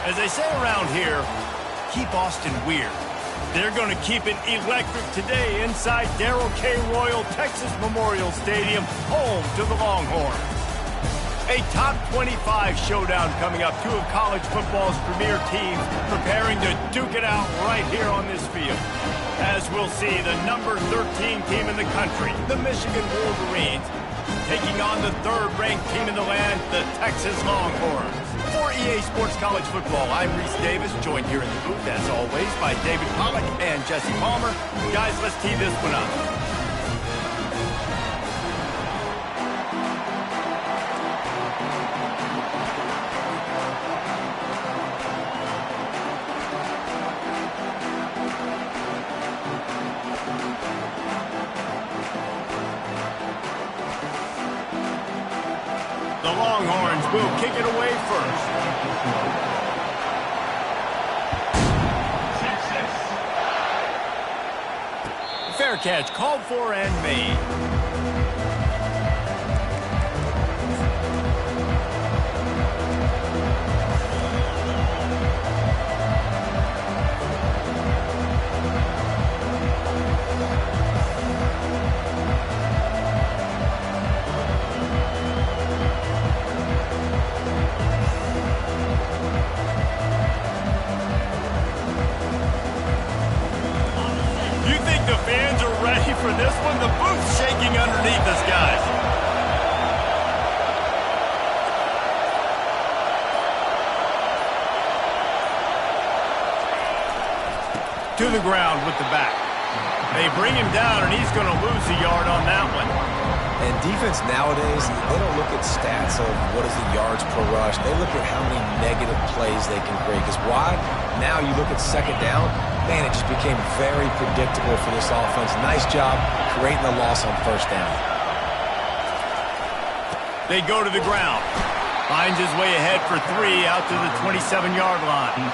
As they say around here, keep Austin weird. They're going to keep it electric today inside Darrell K. Royal Texas Memorial Stadium, home to the Longhorns. A top 25 showdown coming up. Two of college football's premier teams preparing to duke it out right here on this field. As we'll see, the number 13 team in the country, the Michigan Wolverines, taking on the third-ranked team in the land, the Texas Longhorns. For EA Sports College Football, I'm Reese Davis, joined here in the booth, as always, by David Pollack and Jesse Palmer. Guys, let's tee this one up. The Longhorns will kick it away first. Fair catch called for and made. For this one, the booth's shaking underneath us, guys. To the ground with the back. They bring him down, and he's going to lose a yard on that one. And defense nowadays, they don't look at stats of what is the yards per rush. They look at how many negative plays they can create. Because why? Now you look at second down, man, it just became very predictable for this offense. Nice job creating the loss on first down. They go to the ground. Finds his way ahead for 3 out to the 27-yard line.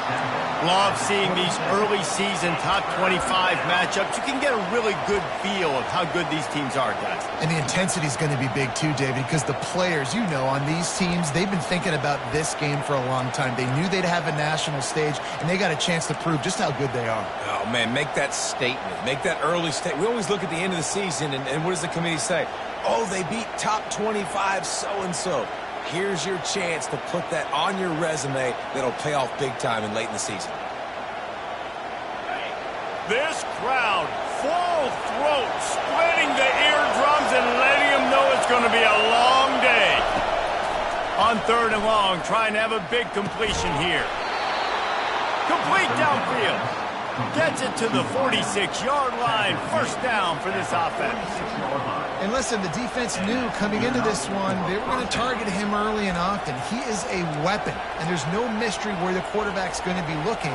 Love seeing these early season top 25 matchups. You can get a really good feel of how good these teams are, guys. And the intensity is going to be big too, David, because the players, you know, on these teams, they've been thinking about this game for a long time. They knew they'd have a national stage, and they got a chance to prove just how good they are. Oh, man, make that statement. Make that early statement. We always look at the end of the season, and what does the committee say? Oh, they beat top 25 so-and-so. Here's your chance to put that on your resume that'll pay off big time and late in the season. This crowd, full throat, splitting the eardrums and letting them know it's going to be a long day. On 3rd and long, trying to have a big completion here. Complete downfield. Gets it to the 46-yard line. First down for this offense. And listen, the defense knew coming into this one, they were going to target him early and often. He is a weapon, and there's no mystery where the quarterback's going to be looking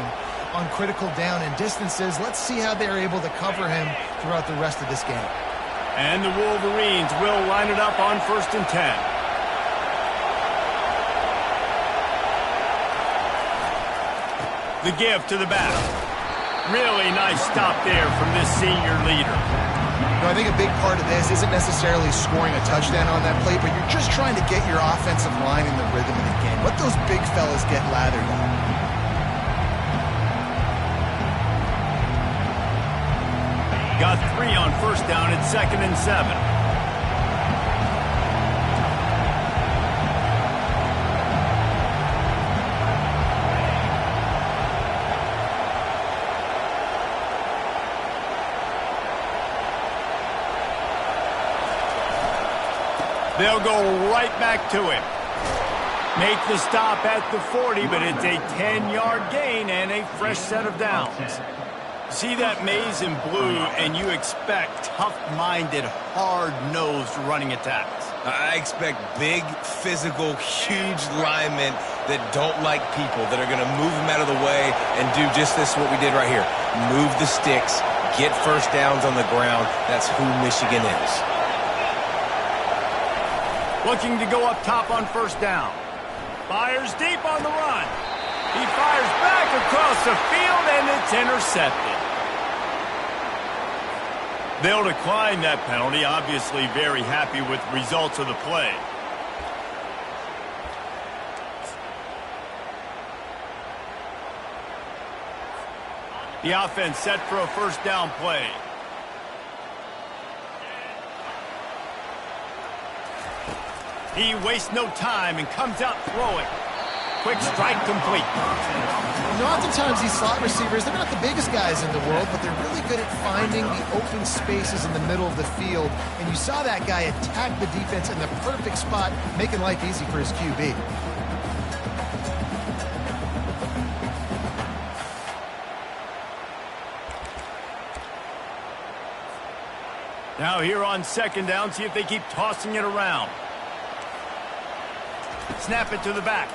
on critical down and distances. Let's see how they're able to cover him throughout the rest of this game. And the Wolverines will line it up on 1st and 10. The give to the back. Really nice stop there from this senior leader. You know, I think a big part of this isn't necessarily scoring a touchdown on that play, but you're just trying to get your offensive line in the rhythm of the game. Let those big fellas get lathered up. Got 3 on 1st down at 2nd and 7. They'll go right back to him. Make the stop at the 40, but it's a 10-yard gain and a fresh set of downs. See that maze in blue, and you expect tough-minded, hard-nosed running attacks. I expect big, physical, huge linemen that don't like people, that are going to move them out of the way and do just this, what we did right here. Move the sticks, get first downs on the ground. That's who Michigan is. Looking to go up top on 1st down. Fires deep on the run. He fires back across the field, and it's intercepted. They'll decline that penalty, obviously very happy with the results of the play. The offense set for a first down play. He wastes no time and comes out throwing. Quick strike complete. You know, oftentimes these slot receivers, they're not the biggest guys in the world, but they're really good at finding the open spaces in the middle of the field. And you saw that guy attack the defense in the perfect spot, making life easy for his QB. Now here on second down, see if they keep tossing it around. Snap it to the back.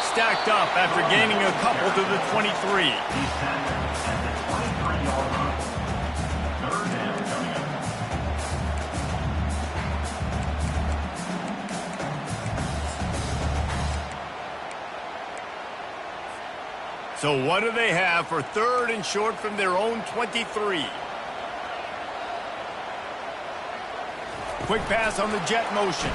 Stacked up after gaining a couple to the 23. So what do they have for third and short from their own 23? Quick pass on the jet motion.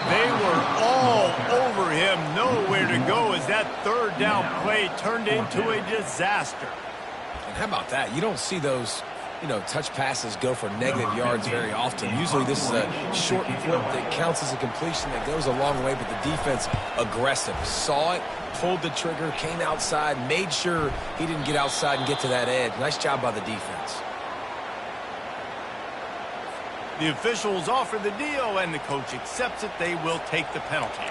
They were all over him, nowhere to go as that third down play turned into a disaster. And how about that? You don't see those, touch passes go for negative yards very often. Usually this is a short flip that counts as a completion that goes a long way, but the defense aggressive. Saw it, pulled the trigger, came outside, made sure he didn't get outside and get to that edge. Nice job by the defense. The officials offer the deal, and the coach accepts it. They will take the penalty.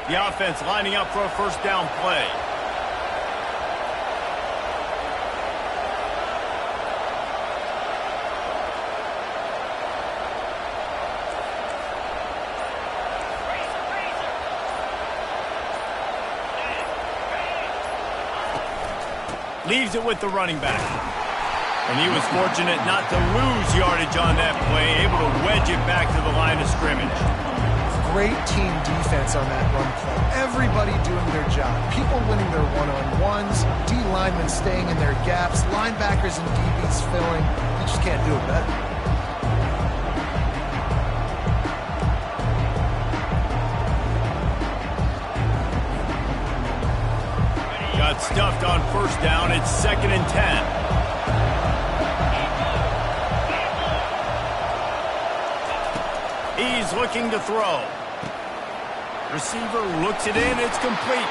The offense lining up for a first down play. Leaves it with the running back. And he was fortunate not to lose yardage on that play, able to wedge it back to the line of scrimmage. Great team defense on that run play. Everybody doing their job. People winning their one-on-ones, D linemen staying in their gaps, linebackers and DBs filling. You just can't do it better. Got stuffed on first down. It's 2nd and 10. He's looking to throw. Receiver looks it in. It's complete.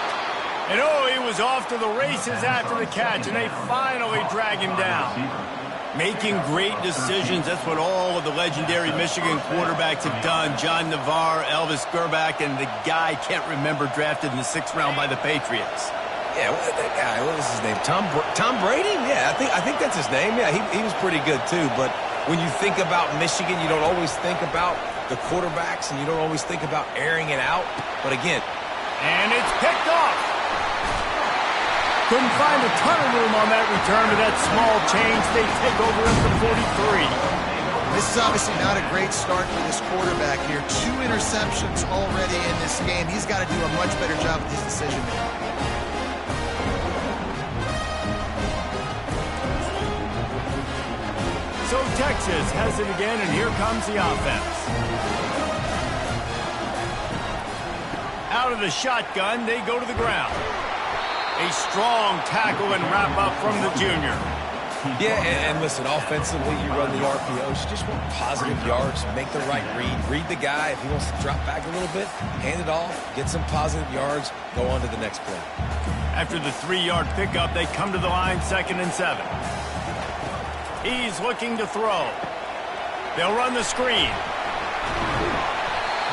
And oh, he was off to the races after the catch, and they finally drag him down. Making great decisions. That's what all of the legendary Michigan quarterbacks have done. John Navarre, Elvis Gerbach, and the guy, can't remember, drafted in the 6th round by the Patriots. Yeah, that guy, what was his name? Tom Brady? Yeah, I think that's his name. Yeah, he was pretty good too. But when you think about Michigan, you don't always think about the quarterbacks, and you don't always think about airing it out. But again, and it's picked off. Couldn't find a ton of room on that return to that small change. They take over at the 43. This is obviously not a great start for this quarterback here. 2 interceptions already in this game. He's got to do a much better job with his decision making. So Texas has it again, and here comes the offense. Out of the shotgun, they go to the ground. A strong tackle and wrap up from the junior. Yeah, and listen, offensively, you run the RPOs. You just want positive yards, make the right read the guy. If he wants to drop back a little bit, hand it off, get some positive yards, go on to the next play. After the 3-yard pickup, they come to the line, 2nd and 7. He's looking to throw. They'll run the screen.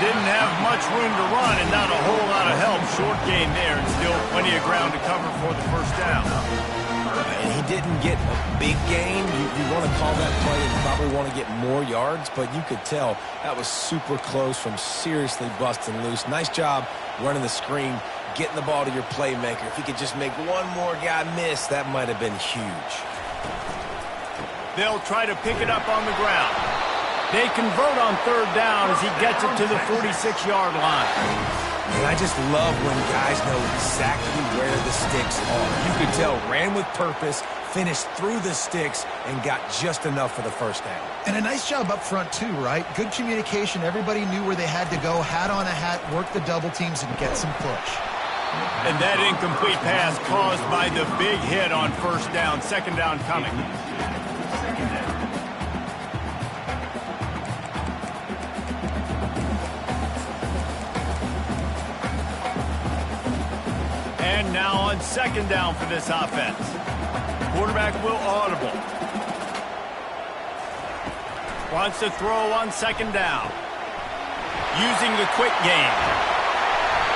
Didn't have much room to run and not a whole lot of help. Short gain there and still plenty of ground to cover for the first down. And he didn't get a big gain. You want to call that play and probably want to get more yards, but you could tell that was super close from seriously busting loose. Nice job running the screen, getting the ball to your playmaker. If he could just make one more guy miss, that might have been huge. They'll try to pick it up on the ground. They convert on 3rd down as he gets it to the 46-yard line. And I just love when guys know exactly where the sticks are. You could tell, ran with purpose, finished through the sticks, and got just enough for the first down. And a nice job up front, too, right? Good communication. Everybody knew where they had to go, hat on a hat, work the double teams, and get some push. And that incomplete pass caused by the big hit on first down. Second down coming. And now on second down for this offense. Quarterback will audible. Wants to throw on second down. Using the quick game.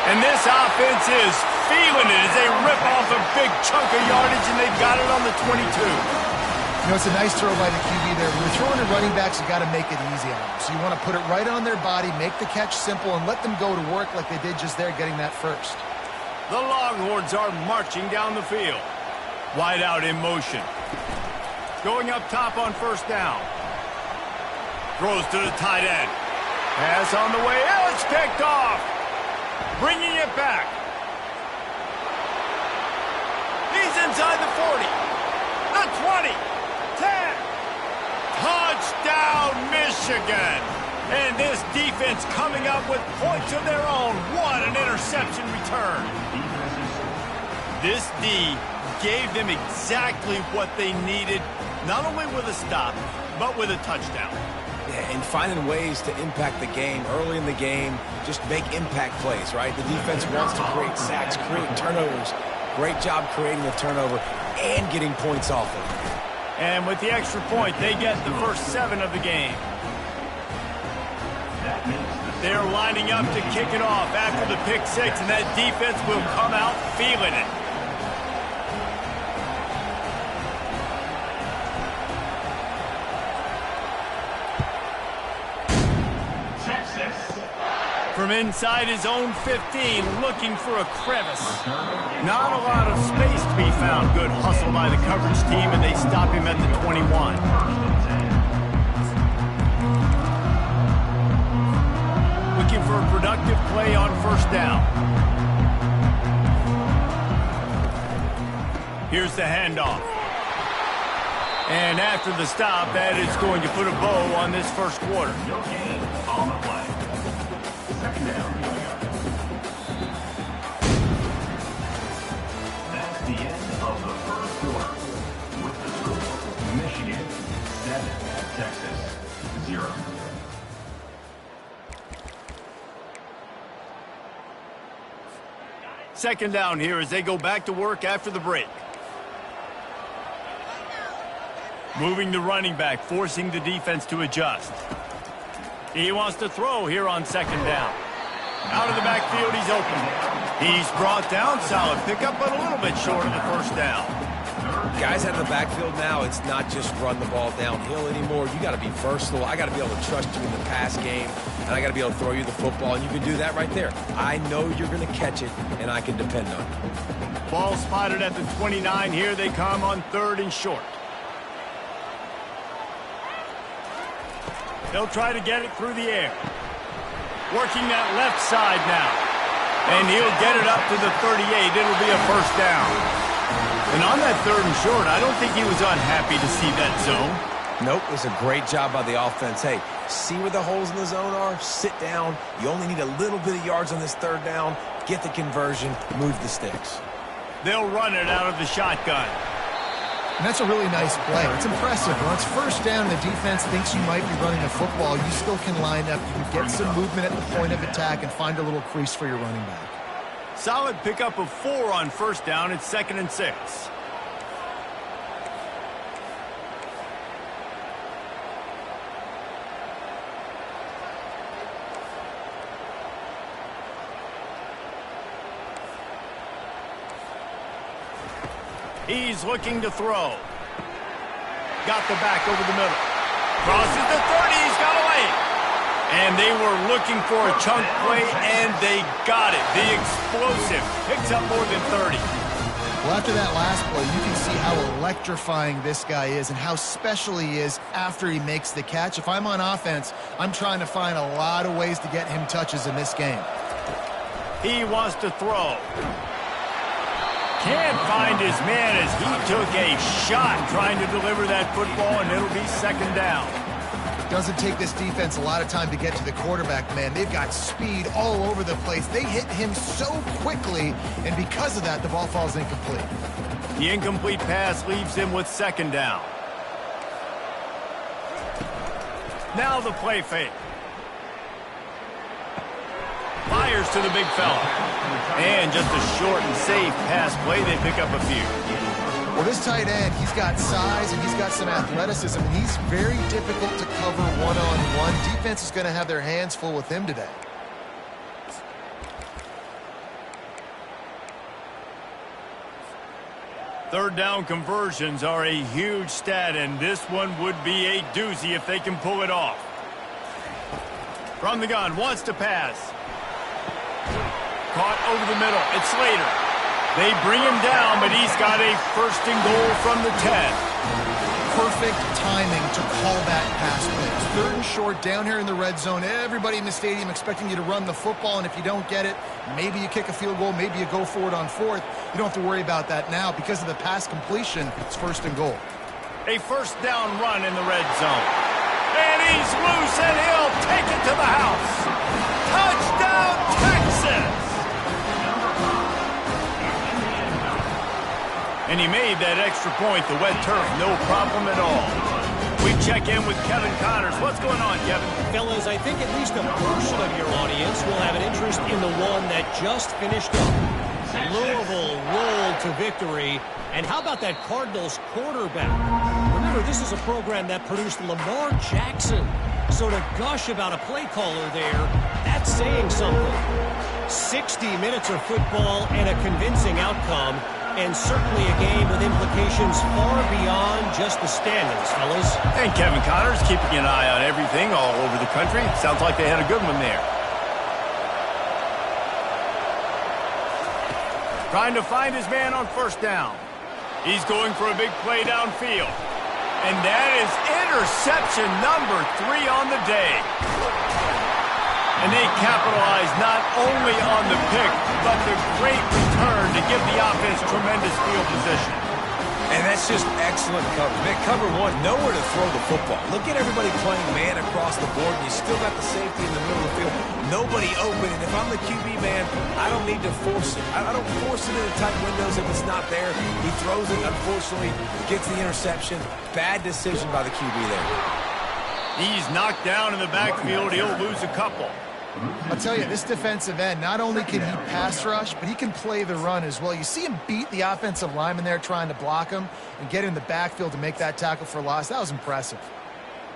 And this offense is feeling it as they rip off a big chunk of yardage, and they've got it on the 22. You know, it's a nice throw by the QB there. When you're throwing to running backs, you got to make it easy on them. So you want to put it right on their body, make the catch simple, and let them go to work like they did just there, getting that first. The Longhorns are marching down the field. Wide out in motion. Going up top on first down. Throws to the tight end. Pass on the way. It's picked off. Bringing it back. He's inside the 40. The 20. 10. Touchdown, Michigan. And this defense coming up with points of their own. What an interception return. This D gave them exactly what they needed, not only with a stop, but with a touchdown. Yeah, and finding ways to impact the game early in the game, just make impact plays, right? The defense wants to create sacks, create turnovers. Great job creating the turnover and getting points off of it. And with the extra point, they get the first 7 of the game. They're lining up to kick it off after the pick 6, and that defense will come out feeling it. From inside his own 15, looking for a crevice. Not a lot of space to be found. Good hustle by the coverage team, and they stop him at the 21. Looking for a productive play on first down. Here's the handoff. And after the stop, that is going to put a bow on this first quarter. No gain on the play. Second down. That's the end of the first quarter. With the score, Michigan 7, Texas 0. Second down here as they go back to work after the break. Moving the running back, forcing the defense to adjust. He wants to throw here on second down. Out of the backfield, he's open. He's brought down, solid pickup, but a little bit short of the first down. Guys out of the backfield now, it's not just run the ball downhill anymore. You got to be versatile. I got to be able to trust you in the pass game, and I got to be able to throw you the football, and you can do that right there. I know you're going to catch it, and I can depend on it. Ball spotted at the 29. Here they come on third and short. They'll try to get it through the air. Working that left side now. And he'll get it up to the 38. It'll be a first down. And on that third and short, I don't think he was unhappy to see that zone. Nope, it was a great job by the offense. Hey, see where the holes in the zone are? Sit down. You only need a little bit of yards on this third down. Get the conversion. Move the sticks. They'll run it out of the shotgun. And that's a really nice play. It's impressive. When it's first down, the defense thinks you might be running the football. You still can line up. You can get some movement at the point of attack and find a little crease for your running back. Solid pickup of 4 on first down. It's 2nd and 6. He's looking to throw. Got the back over the middle. Crosses the 30. He's got away. And they were looking for a chunk play, and they got it. The explosive picks up more than 30. Well, after that last play, you can see how electrifying this guy is and how special he is after he makes the catch. If I'm on offense, I'm trying to find a lot of ways to get him touches in this game. He wants to throw. Can't find his man as he took a shot trying to deliver that football, and it'll be second down. Doesn't take this defense a lot of time to get to the quarterback, man. They've got speed all over the place. They hit him so quickly, and because of that, the ball falls incomplete. The incomplete pass leaves him with second down. Now the play fake. Fires to the big fella. And just a short and safe pass play. They pick up a few. Well, this tight end, he's got size and he's got some athleticism, and he's very difficult to cover one-on-one. Defense is going to have their hands full with him today. Third down conversions are a huge stat, and this one would be a doozy if they can pull it off. From the gun, wants to pass. Caught over the middle. It's Slater. They bring him down, but he's got a first and goal from the 10. Perfect timing to call that pass play. It's third and short down here in the red zone. Everybody in the stadium expecting you to run the football, and if you don't get it, maybe you kick a field goal, maybe you go for it on fourth. You don't have to worry about that now. Because of the pass completion, it's first and goal. A first down run in the red zone. And he's loose, and he'll take it to the house. Touchdown, Texas! And he made that extra point, the wet turf, no problem at all. We check in with Kevin Connors. What's going on, Kevin? Fellas, I think at least a portion of your audience will have an interest in the one that just finished up. Louisville rolled to victory. And how about that Cardinals quarterback? Remember, this is a program that produced Lamar Jackson. So to gush about a play caller there, that's saying something. 60 minutes of football and a convincing outcome. And certainly a game with implications far beyond just the standings, fellas. And Kevin Connors keeping an eye on everything all over the country. Sounds like they had a good one there. Trying to find his man on first down. He's going for a big play downfield. And that is interception number 3 on the day. And they capitalize not only on the pick, but the great return to give the offense tremendous field position. And that's just excellent cover. Man, cover one, nowhere to throw the football. Look at everybody playing man across the board, and you still got the safety in the middle of the field. Nobody open, and if I'm the QB man, I don't need to force it. I don't force it into tight windows if it's not there. He throws it, unfortunately, gets the interception. Bad decision by the QB there. He's knocked down in the backfield. He'll lose a couple. I'll tell you, this defensive end, not only can he pass rush, but he can play the run as well. You see him beat the offensive lineman there trying to block him and get in the backfield to make that tackle for loss. That was impressive.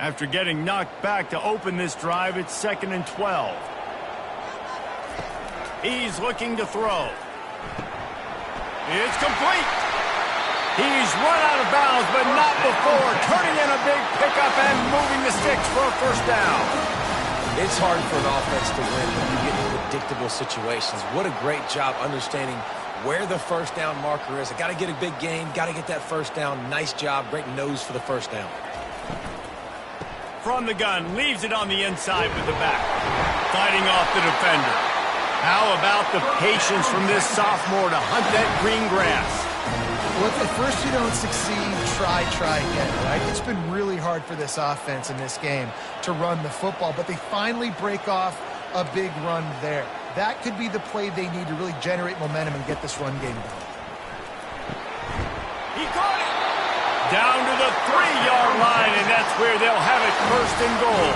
After getting knocked back to open this drive, it's 2nd and 12. He's looking to throw. It's complete. He's run out of bounds, but not before turning in a big pickup and moving the sticks for a first down. It's hard for an offense to win when you get in predictable situations. What a great job understanding where the first down marker is. I got to get a big gain, got to get that first down. Nice job, great nose for the first down. From the gun, leaves it on the inside with the back. Fighting off the defender. How about the patience from this sophomore to hunt that green grass? Well, if at first you don't succeed, try again, right? It's been really hard for this offense in this game to run the football, but they finally break off a big run there. That could be the play they need to really generate momentum and get this run game going. He caught it! Down to the 3-yard line, and that's where they'll have it first and goal.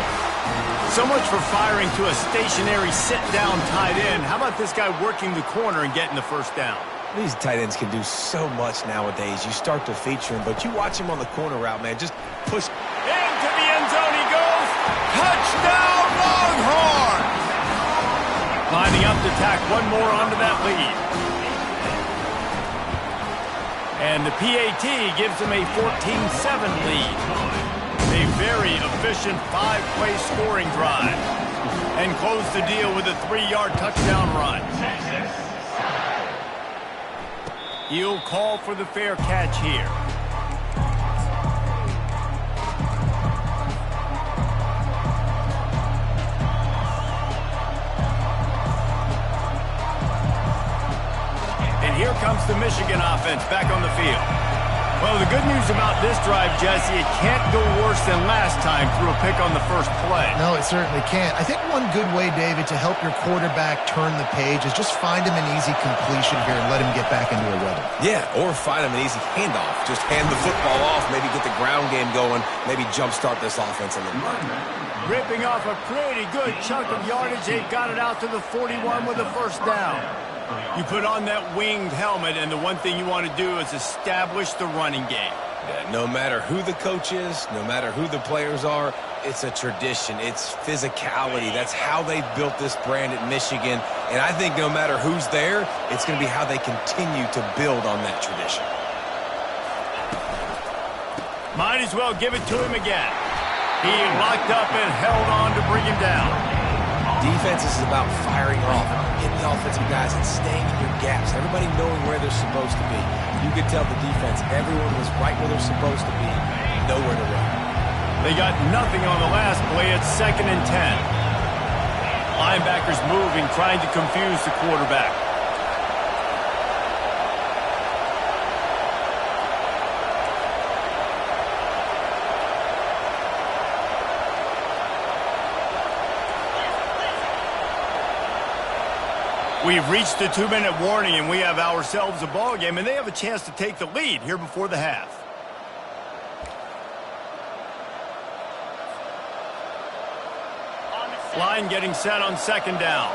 So much for firing to a stationary sit-down tight end. How about this guy working the corner and getting the first down? These tight ends can do so much nowadays. You start to feature him, but you watch him on the corner route, man. Just push. Into the end zone he goes. Touchdown, Longhorns! Lining up to tack one more onto that lead. And the PAT gives them a 14-7 lead. A very efficient 5-play scoring drive. And close the deal with a 3-yard touchdown run. He'll call for the fair catch here. offense back on the field. Well, the good news about this drive, Jesse, it can't go worse than last time through a pick on the first play. No, it certainly can't. I think one good way, David, to help your quarterback turn the page is just find him an easy completion here and let him get back into a rhythm. Yeah, or find him an easy handoff. Just hand the football off, maybe get the ground game going, maybe jumpstart this offense a little bit. Ripping off a pretty good chunk of yardage. They've got it out to the 41 with a first down. You put on that winged helmet, and the one thing you want to do is establish the running game. Yeah, no matter who the coach is, no matter who the players are, it's a tradition. It's physicality. That's how they built this brand at Michigan. And I think no matter who's there, it's going to be how they continue to build on that tradition. Might as well give it to him again. He locked up and held on to bring him down. Defense is about firing off, hitting the offensive guys, and staying in your gaps. Everybody knowing where they're supposed to be. You could tell the defense, everyone was right where they're supposed to be, nowhere to run. They got nothing on the last play. It's 2nd and 10. Linebackers moving, trying to confuse the quarterback. We've reached the 2-minute warning, and we have ourselves a ball game, and they have a chance to take the lead here before the half. Line getting set on 2nd down.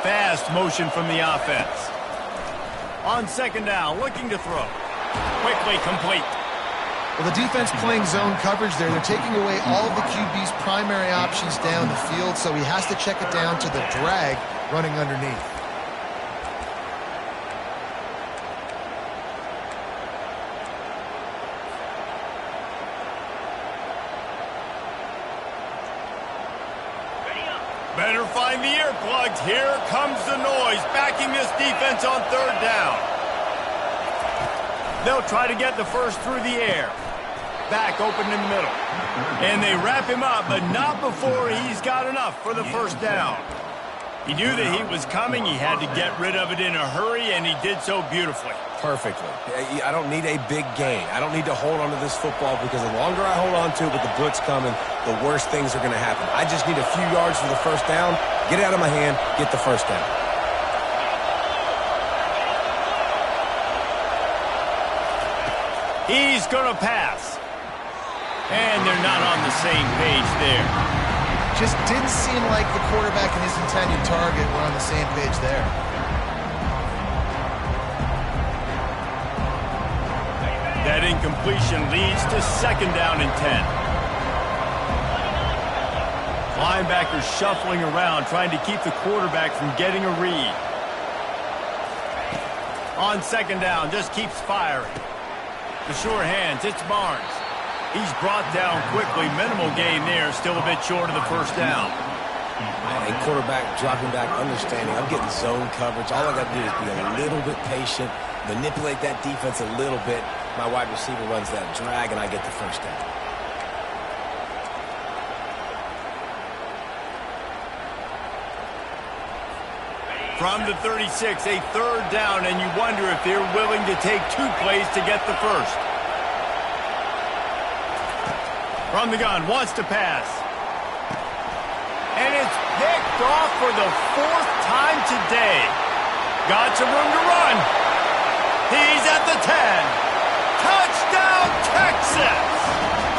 Fast motion from the offense. On 2nd down, looking to throw. Quickly complete. Well, the defense playing zone coverage there. They're taking away all of the QB's primary options down the field, so he has to check it down to the drag running underneath. Better find the earplugs. Here comes the noise, backing this defense on 3rd down. They'll try to get the first through the air. Back open in the middle. And they wrap him up, but not before he's got enough for the first down. He knew the heat was coming. He had to get rid of it in a hurry, and he did so beautifully. Perfectly. I don't need a big gain. I don't need to hold on to this football because the longer I hold on to it with the blitz coming, the worse things are going to happen. I just need a few yards for the first down, get it out of my hand, get the first down. He's going to pass. And they're not on the same page there. Just didn't seem like the quarterback and his intended target were on the same page there. That incompletion leads to 2nd down and 10. Linebackers shuffling around, trying to keep the quarterback from getting a read. On 2nd down, just keeps firing. The sure hands, it's Barnes. He's brought down quickly. Minimal gain there, still a bit short of the first down. A quarterback dropping back, understanding. I'm getting zone coverage. All I got to do is be a little bit patient, manipulate that defense a little bit. My wide receiver runs that drag, and I get the first down. From the 36, a 3rd down, and you wonder if they're willing to take 2 plays to get the first. From the gun, wants to pass. And it's picked off for the 4th time today. Got some room to run. He's at the 10. Touchdown, Texas!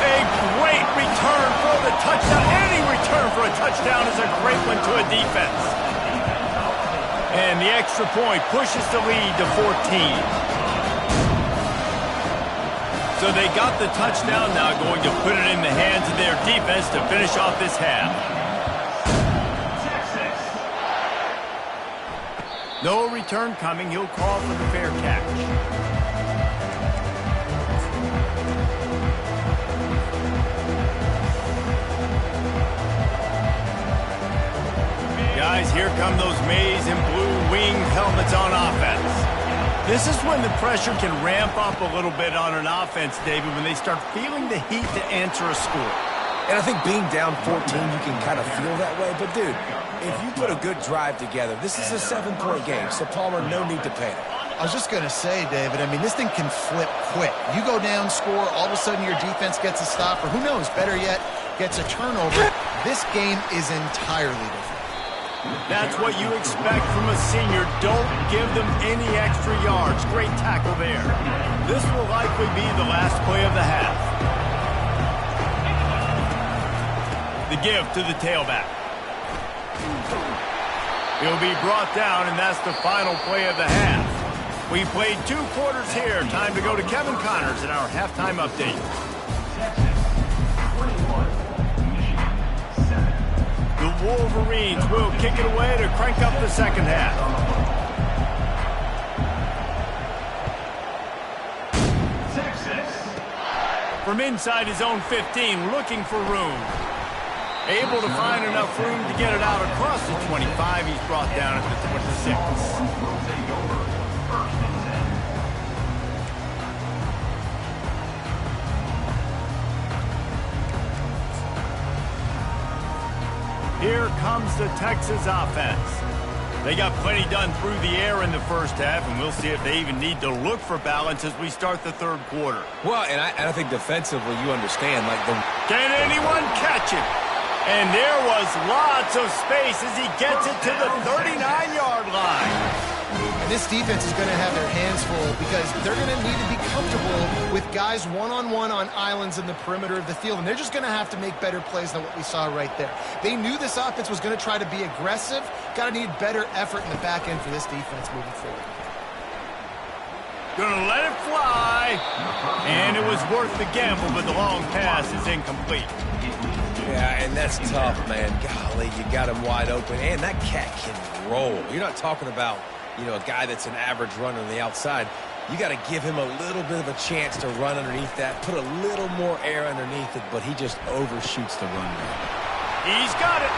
A great return for the touchdown. Any return for a touchdown is a great one to a defense. And the extra point pushes the lead to 14. So they got the touchdown, now going to put it in the hands of their defense to finish off this half. No return coming. He'll call for the fair catch. Guys, here come those maize and blue winged helmets on offense. This is when the pressure can ramp up a little bit on an offense, David, when they start feeling the heat to answer a score. And I think being down 14, you can kind of feel that way. But, dude, if you put a good drive together, this is a 7-point game, so Palmer, no need to panic. I was just going to say, David, I mean, this thing can flip quick. You go down, score, all of a sudden your defense gets a stop, or who knows, better yet, gets a turnover. This game is entirely different. That's what you expect from a senior. Don't give them any extra yards. Great tackle there. This will likely be the last play of the half. The give to the tailback. He'll be brought down, and that's the final play of the half. We played 2 quarters here. Time to go to Kevin Connors in our halftime update. The Wolverines will kick it away to crank up the second half. From inside his own 15, looking for room. Able to find enough room to get it out across the 25. He's brought down at the 26. Here comes the Texas offense. They got plenty done through the air in the first half, and we'll see if they even need to look for balance as we start the third quarter. Well, and I think defensively, you understand, like the... Can anyone catch it? And there was lots of space as he gets it to the 39-yard line. And this defense is going to have their hands full because they're going to need to be comfortable with guys one-on-one on islands in the perimeter of the field. And they're just going to have to make better plays than what we saw right there. They knew this offense was going to try to be aggressive. Got to need better effort in the back end for this defense moving forward. Gonna let it fly. And it was worth the gamble, but the long pass is incomplete. Yeah, and that's tough, man. Golly, you got him wide open. And that cat can roll. You're not talking about, you know, a guy that's an average runner on the outside. You got to give him a little bit of a chance to run underneath that, put a little more air underneath it, but he just overshoots the run. He's got it.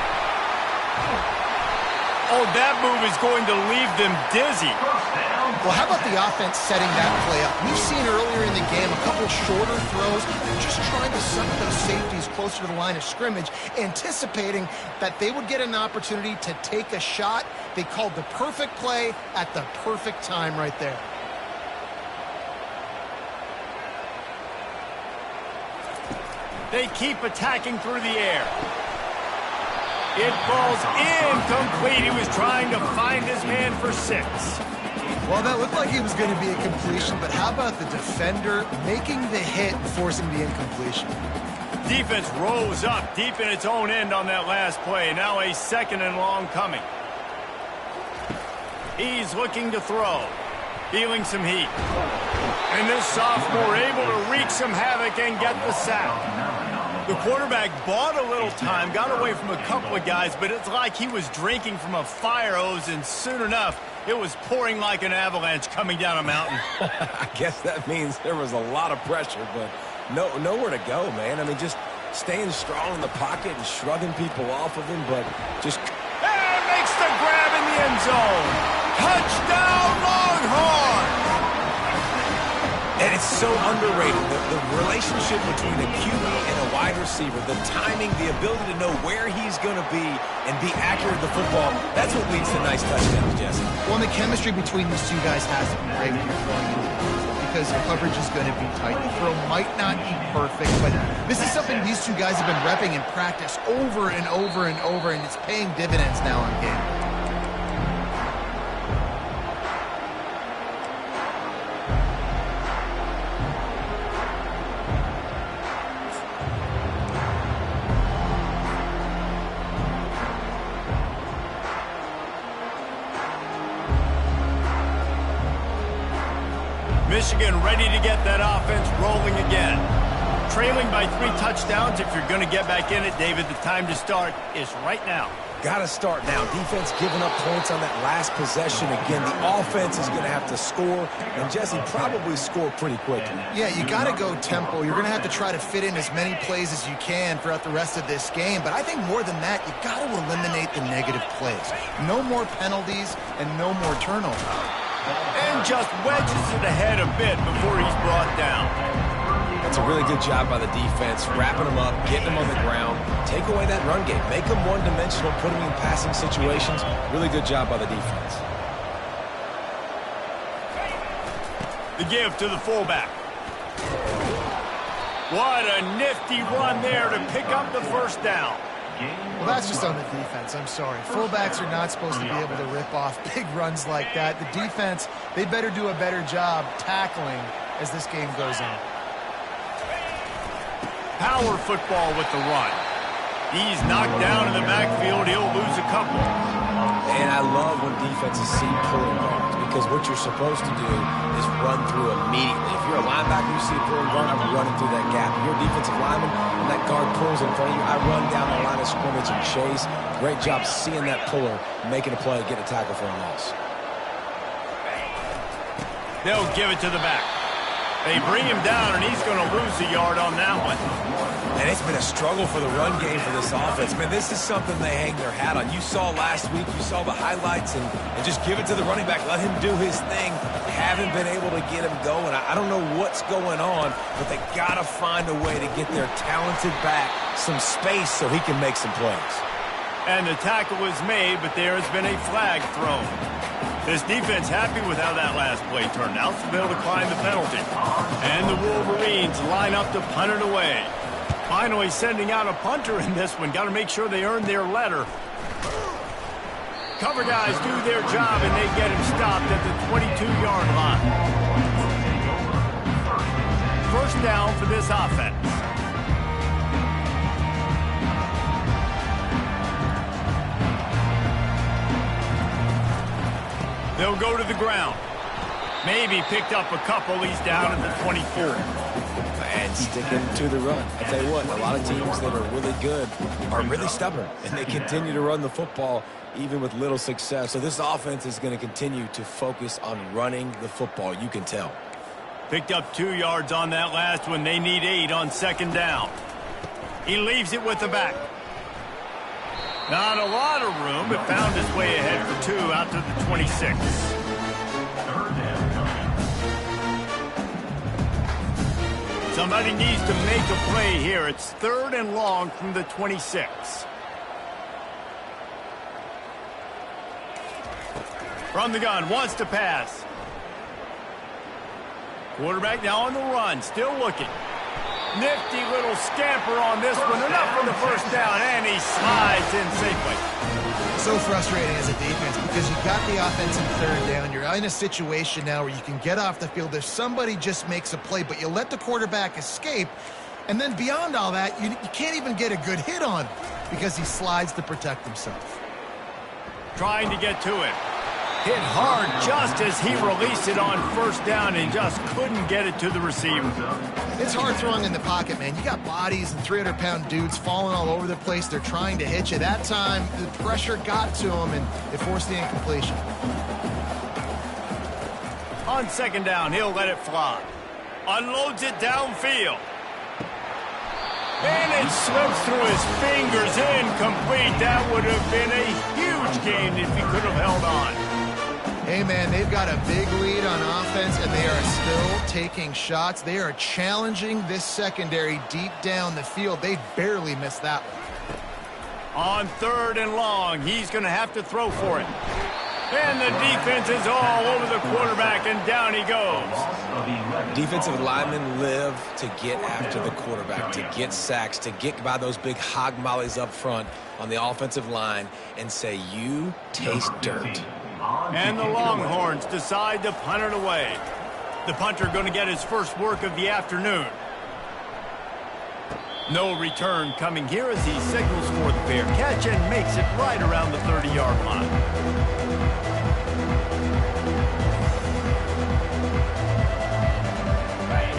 Oh, that move is going to leave them dizzy. Well, how about the offense setting that play up? We've seen earlier in the game a couple shorter throws, just trying to suck those safeties closer to the line of scrimmage, anticipating that they would get an opportunity to take a shot. They called the perfect play at the perfect time right there. They keep attacking through the air. It falls incomplete. He was trying to find his man for 6. Well, that looked like he was going to be a completion, but how about the defender making the hit and forcing the incompletion? Defense rose up deep in its own end on that last play. Now a 2nd and long coming. He's looking to throw. Feeling some heat. And this sophomore able to wreak some havoc and get the sack. The quarterback bought a little time, got away from a couple of guys, but it's like he was drinking from a fire hose, and soon enough, it was pouring like an avalanche coming down a mountain. I guess that means there was a lot of pressure, but nowhere to go, man. I mean, just staying strong in the pocket and shrugging people off of him, but just... And makes the grab in the end zone. Touchdown, Longhorns! And it's so underrated, the relationship between a QB and a wide receiver, the timing, the ability to know where he's going to be and be accurate with the football, that's what leads to nice touchdowns, Jesse. Well, and the chemistry between these two guys has to be great when you're throwing into because the coverage is going to be tight. The throw might not be perfect, but this is something these two guys have been repping in practice over and over and over, and it's paying dividends now in game. Michigan ready to get that offense rolling again. Trailing by 3 touchdowns. If you're going to get back in it, David, the time to start is right now. Got to start now. Defense giving up points on that last possession. Again, the offense is going to have to score, and Jesse probably score pretty quickly. Yeah, you got to go tempo. You're going to have to try to fit in as many plays as you can throughout the rest of this game. But I think more than that, you got to eliminate the negative plays. No more penalties and no more turnovers. And just wedges it ahead a bit before he's brought down. It's a really good job by the defense, wrapping them up, getting them on the ground, take away that run game, make them one-dimensional, put them in passing situations. Really good job by the defense. The give to the fullback. What a nifty run there to pick up the first down. Well, that's just on the defense. I'm sorry. Fullbacks are not supposed to be able to rip off big runs like that. The defense, they better do a better job tackling as this game goes on. Power football with the run. He's knocked down in the backfield. He'll lose a couple. And I love when defenses see pulling guards, because what you're supposed to do is run through immediately. If you're a linebacker, you see a pulling guard, I'm running through that gap. If you're a defensive lineman and that guard pulls in front of you, I run down the line of scrimmage and chase. Great job seeing that puller, making a play, get a tackle for a loss. They'll give it to the back. They bring him down, and he's going to lose a yard on that one. And it's been a struggle for the run game for this offense. Man, this is something they hang their hat on. You saw last week, you saw the highlights, and just give it to the running back. Let him do his thing. They haven't been able to get him going. I don't know what's going on, but they got to find a way to get their talented back some space so he can make some plays. And the tackle was made, but there has been a flag thrown. This defense happy with how that last play turned out, so they'll decline the penalty. And the Wolverines line up to punt it away. Finally sending out a punter in this one. Got to make sure they earn their letter. Cover guys do their job, and they get him stopped at the 22-yard line. First down for this offense. They'll go to the ground. Maybe picked up a couple. He's down at the 24. And sticking to the run. I tell you what, a lot of teams that are really good are really stubborn, and they continue to run the football even with little success. So this offense is going to continue to focus on running the football. You can tell. Picked up 2 yards on that last one. They need 8 on second down. He leaves it with the back. Not a lot of room, but found his way ahead for 2 out to the 26. Somebody needs to make a play here. It's 3rd and long from the 26. From the gun, wants to pass. Quarterback now on the run, still looking. Nifty little scamper on this one. Enough for the first down, and he slides in safely. So frustrating as a defense because you got the offense in 3rd down. You're in a situation now where you can get off the field if somebody just makes a play, but you let the quarterback escape, and then beyond all that, you can't even get a good hit on him because he slides to protect himself. Trying to get to it. Hit hard just as he released it on first down and just couldn't get it to the receiver. It's hard throwing in the pocket, man. You got bodies and 300-pound dudes falling all over the place. They're trying to hit you. That time, the pressure got to him, and it forced the incompletion. On second down, he'll let it fly. Unloads it downfield. And it slips through his fingers, incomplete. That would have been a huge gain if he could have held on. Hey, man, they've got a big lead on offense, and they are still taking shots. They are challenging this secondary deep down the field. They barely missed that one. On 3rd and long, he's going to have to throw for it. And the defense is all over the quarterback, and down he goes. Defensive linemen live to get after the quarterback, to get sacks, to get by those big hog mollies up front on the offensive line and say, you taste dirt. And the Longhorns decide to punt it away. The punter going to get his first work of the afternoon. No return coming here as he signals for the fair catch and makes it right around the 30-yard line.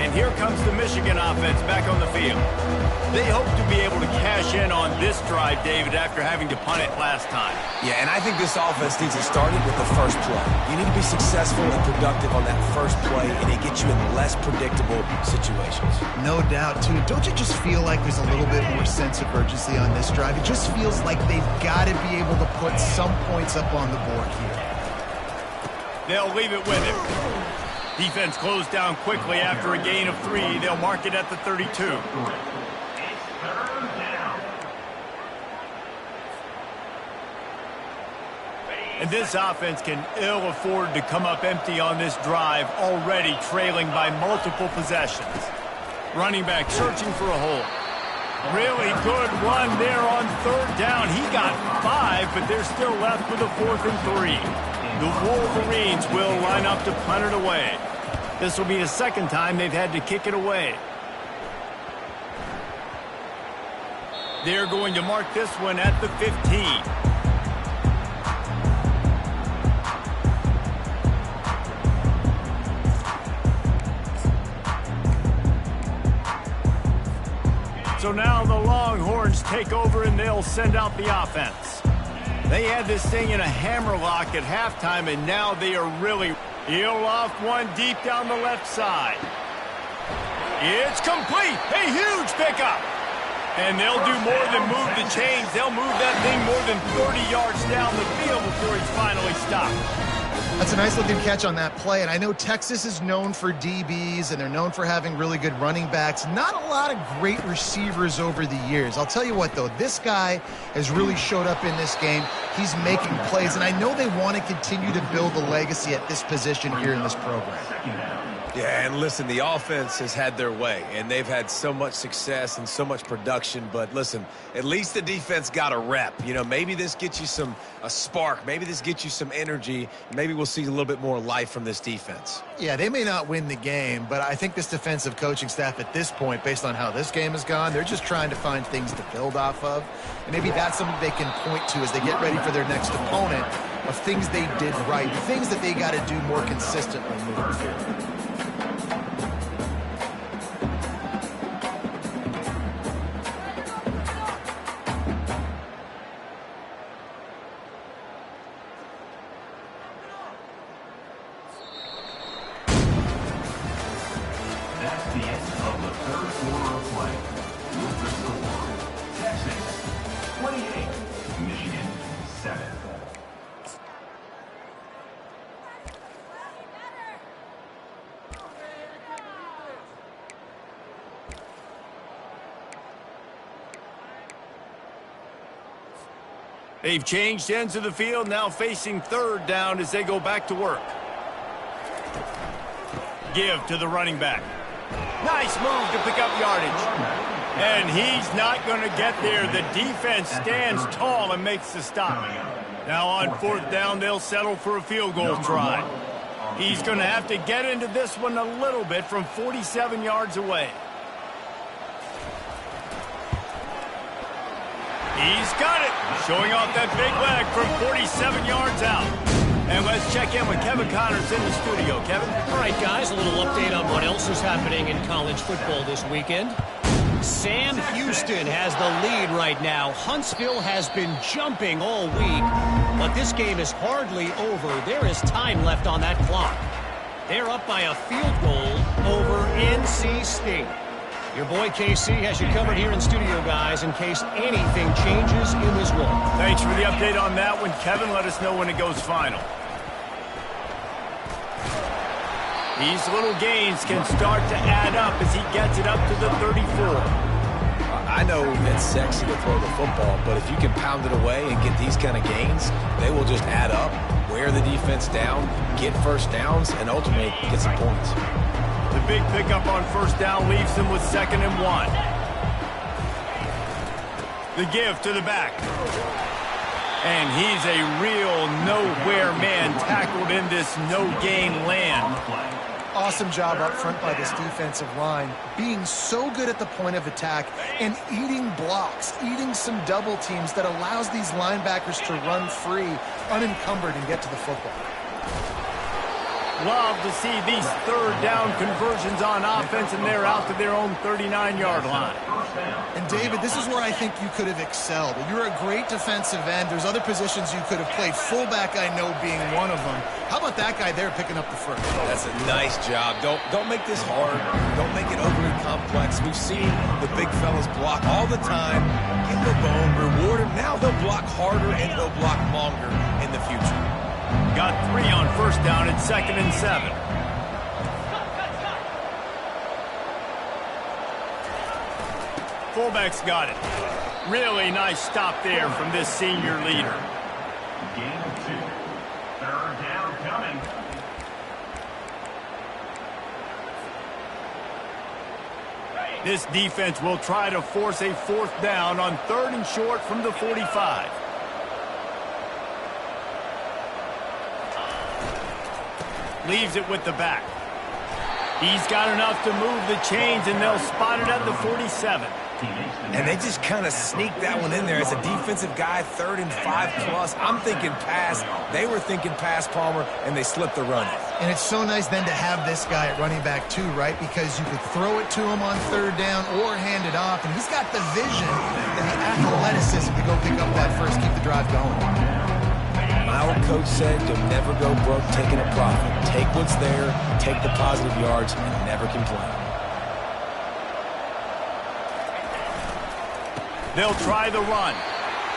And here comes the Michigan offense back on the field. They hope to be able to cash in on this drive, David, after having to punt it last time. Yeah, and I think this offense needs to start it with the first play. You need to be successful and productive on that first play, and it gets you in less predictable situations. No doubt, too. Don't you just feel like there's a little bit more sense of urgency on this drive? It just feels like they've got to be able to put some points up on the board here. They'll leave it with him. Defense closed down quickly after a gain of 3. They'll mark it at the 32. It's third down. And this offense can ill afford to come up empty on this drive, already trailing by multiple possessions. Running back searching for a hole. Really good run there on third down. He got 5, but they're still left with a 4th and 3. The Wolverines will line up to punt it away. This will be the second time they've had to kick it away. They're going to mark this one at the 15. So now the Longhorns take over and they'll send out the offense. They had this thing in a hammerlock at halftime, and now they are really... He'll off one deep down the left side. It's complete. A huge pickup. And they'll do more than move the chains. They'll move that thing more than 30 yards down the field before he's finally stopped. That's a nice-looking catch on that play, and I know Texas is known for DBs, and they're known for having really good running backs. Not a lot of great receivers over the years. I'll tell you what, though, this guy has really showed up in this game. He's making plays, and I know they want to continue to build a legacy at this position here in this program. Yeah, and listen, the offense has had their way, and they've had so much success and so much production. But listen, at least the defense got a rep. You know, maybe this gets you a spark. Maybe this gets you some energy. Maybe we'll see a little bit more life from this defense. Yeah, they may not win the game, but I think this defensive coaching staff at this point, based on how this game has gone, they're just trying to find things to build off of. And maybe that's something they can point to as they get ready for their next opponent, of things they did right, things that they got to do more consistently moving forward. That's the end of the third quarter of play. With the score, Texas 28, Michigan 7. They've changed ends of the field, now facing third down as they go back to work. Give to the running back. Nice move to pick up yardage. And he's not going to get there. The defense stands tall and makes the stop. Now on 4th down, they'll settle for a field goal try. He's going to have to get into this one a little bit from 47 yards away. He's got it. Showing off that big leg from 47 yards out. And let's check in with Kevin Connors in the studio. Kevin? All right, guys, a little update on what else is happening in college football this weekend. Sam Houston has the lead right now. Huntsville has been jumping all week, but this game is hardly over. There is time left on that clock. They're up by a field goal over NC State. Your boy KC has you covered here in studio, guys, in case anything changes in this one. Thanks for the update on that one, Kevin. Let us know when it goes final. These little gains can start to add up as he gets it up to the 34. I know it's sexy to throw the football, but if you can pound it away and get these kind of gains, they will just add up, wear the defense down, get first downs, and ultimately get some points. The big pickup on 1st down leaves them with 2nd and 1. The give to the back. And he's a real nowhere man tackled in this no-gain land. Awesome job up front by this defensive line, being so good at the point of attack and eating blocks, eating some double teams that allows these linebackers to run free, unencumbered, and get to the football. Love to see these 3rd down conversions on offense, and they're out to their own 39-yard line. And, David, this is where I think you could have excelled. You're a great defensive end. There's other positions you could have played. Fullback, I know, being one of them. How about that guy there picking up the first? That's a nice job. Don't make this hard. Don't make it overly complex. We've seen the big fellas block all the time. Give them a bone, reward them. Now they'll block harder and they'll block longer in the future. Got 3 on 1st down at 2nd and 7. Fullback's got it. Really nice stop there from this senior leader. Gain of 2. Third down coming. This defense will try to force a 4th down on 3rd and short from the 45. Leaves it with the back. He's got enough to move the chains, and they'll spot it at the 47. And they just kind of sneaked that one in there as a defensive guy, 3rd and 5 plus. I'm thinking pass. They were thinking pass, Palmer, and they slipped the run. And it's so nice then to have this guy at running back too, right? Because you could throw it to him on 3rd down or hand it off. And he's got the vision and the athleticism to go pick up that first, keep the drive going. My old coach said you'll never go broke taking a profit. Take what's there, take the positive yards, and never complain. They'll try the run.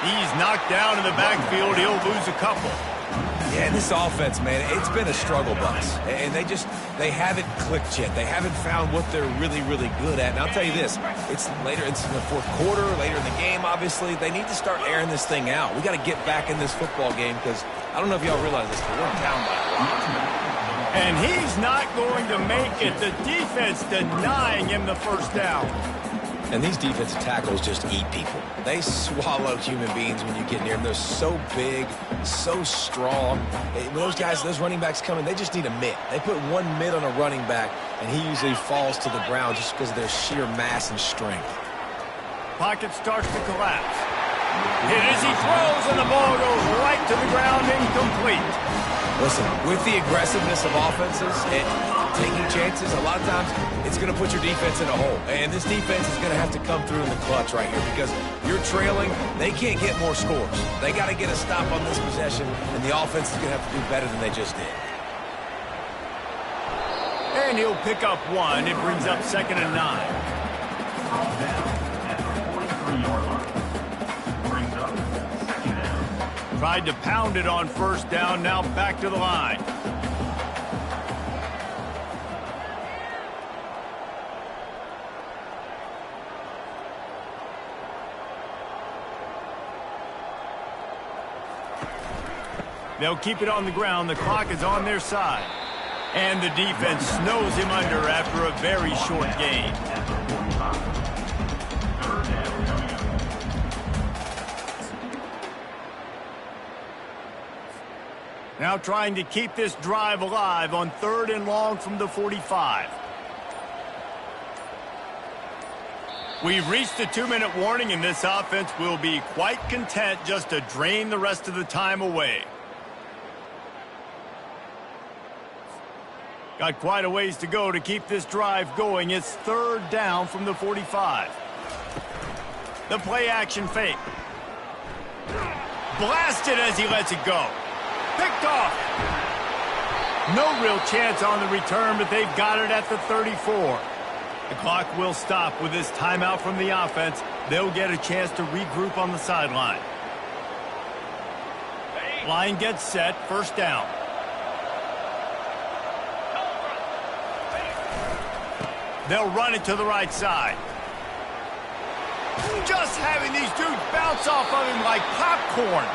He's knocked down in the backfield. He'll lose a couple. Yeah, this offense, man, it's been a struggle bus. And they haven't clicked yet. They haven't found what they're really, really good at. And I'll tell you this, it's in the 4th quarter, later in the game, obviously. They need to start airing this thing out. We got to get back in this football game because I don't know if y'all realize this, but we're down by a lot. And he's not going to make it. The defense denying him the 1st down. And these defensive tackles just eat people. They swallow human beings when you get near them. They're so big, so strong. When those guys, those running backs come in, they just need a mitt. They put one mitt on a running back, and he usually falls to the ground just because of their sheer mass and strength. Pocket starts to collapse. Hit as he throws, and the ball goes right to the ground, incomplete. Listen, with the aggressiveness of offenses and taking chances, a lot of times it's going to put your defense in a hole. And this defense is going to have to come through in the clutch right here because you're trailing. They can't get more scores. They got to get a stop on this possession, and the offense is going to have to do better than they just did. And he'll pick up 1. It brings up 2nd and 9. At the 43-yard line. Brings up 2nd down. Tried to pound it on 1st down, now back to the line. They'll keep it on the ground. The clock is on their side. And the defense snows him under after a very short gain. Now trying to keep this drive alive on 3rd and long from the 45. We've reached the 2-minute warning, and this offense will be quite content just to drain the rest of the time away. Got quite a ways to go to keep this drive going. It's 3rd down from the 45. The play action fake. Blasted as he lets it go. Picked off. No real chance on the return, but they've got it at the 34. The clock will stop with this timeout from the offense. They'll get a chance to regroup on the sideline. Line gets set, 1st down. They'll run it to the right side. Just having these dudes bounce off of him like popcorn.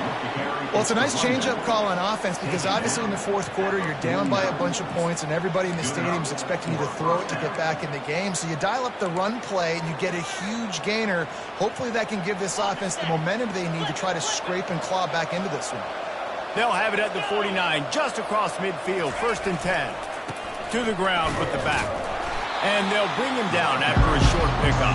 Well, it's a nice change-up call on offense because obviously in the 4th quarter, you're down by a bunch of points, and everybody in the stadium is expecting you to throw it to get back in the game. So you dial up the run play, and you get a huge gainer. Hopefully that can give this offense the momentum they need to try to scrape and claw back into this one. They'll have it at the 49, just across midfield, 1st and 10. To the ground with the back. And they'll bring him down after a short pickup.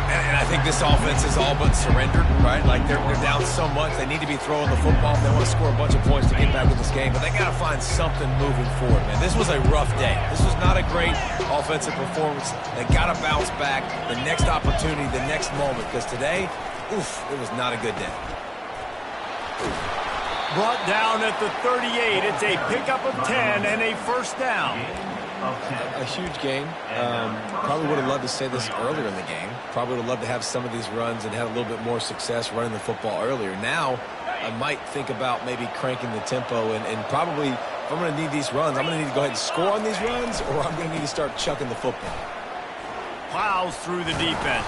And I think this offense is all but surrendered, right? Like they're down so much, they need to be throwing the football if they want to score a bunch of points to get back with this game. But they got to find something moving forward, man. This was a rough day. This was not a great offensive performance. They got to bounce back the next opportunity, the next moment. Because today, oof, it was not a good day. Brought down at the 38. It's a pickup of 10 and a 1st down. A huge game. Probably would have loved to say this earlier in the game. Probably would have loved to have some of these runs and have a little bit more success running the football earlier. Now, I might think about maybe cranking the tempo and probably, if I'm going to need these runs, I'm going to need to go ahead and score on these runs, or I'm going to need to start chucking the football. Plows through the defense.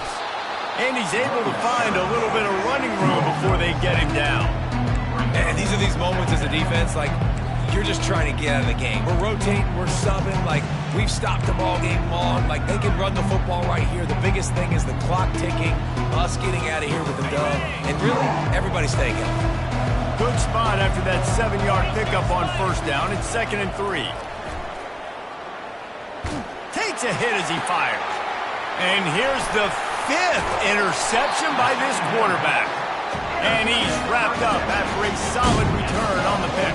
And he's able to find a little bit of running room before they get him down. And these are these moments as a defense, like, you're just trying to get out of the game. We're rotating, we're subbing, like, we've stopped the ball game long. Like, they can run the football right here. The biggest thing is the clock ticking, us getting out of here with the dub, and really, everybody staying healthy. Good spot after that 7-yard pickup on first down. It's 2nd and 3. Takes a hit as he fires. And here's the 5th interception by this quarterback. And he's wrapped up after a solid return on the pick.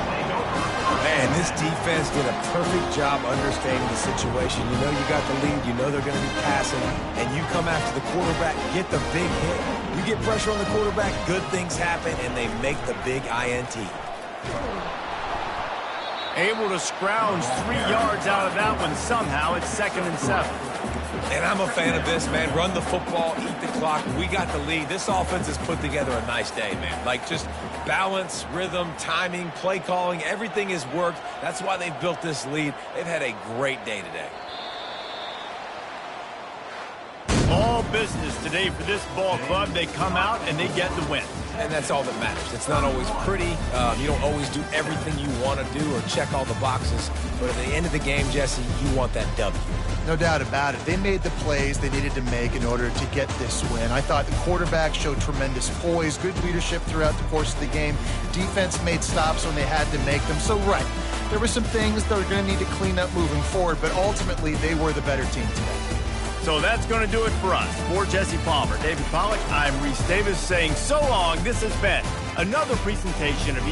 Man, this defense did a perfect job understanding the situation. You know you got the lead, you know they're going to be passing, and you come after the quarterback, get the big hit. You get pressure on the quarterback, good things happen, and they make the big INT. Able to scrounge 3 yards out of that one somehow. It's 2nd and 7. And I'm a fan of this, man. Run the football, eat the clock. We got the lead. This offense has put together a nice day, man. Like, just balance, rhythm, timing, play calling, everything has worked. That's why they've built this lead. They've had a great day today. All business today for this ball club. They come out and they get the win. And that's all that matters. It's not always pretty. You don't always do everything you want to do or check all the boxes. But at the end of the game, Jesse, you want that W. No doubt about it. They made the plays they needed to make in order to get this win. I thought the quarterback showed tremendous poise, good leadership throughout the course of the game. Defense made stops when they had to make them. So, right, there were some things that are going to need to clean up moving forward, but ultimately they were the better team today. So that's going to do it for us. For Jesse Palmer, David Pollack, I'm Reese Davis saying so long. This has been another presentation of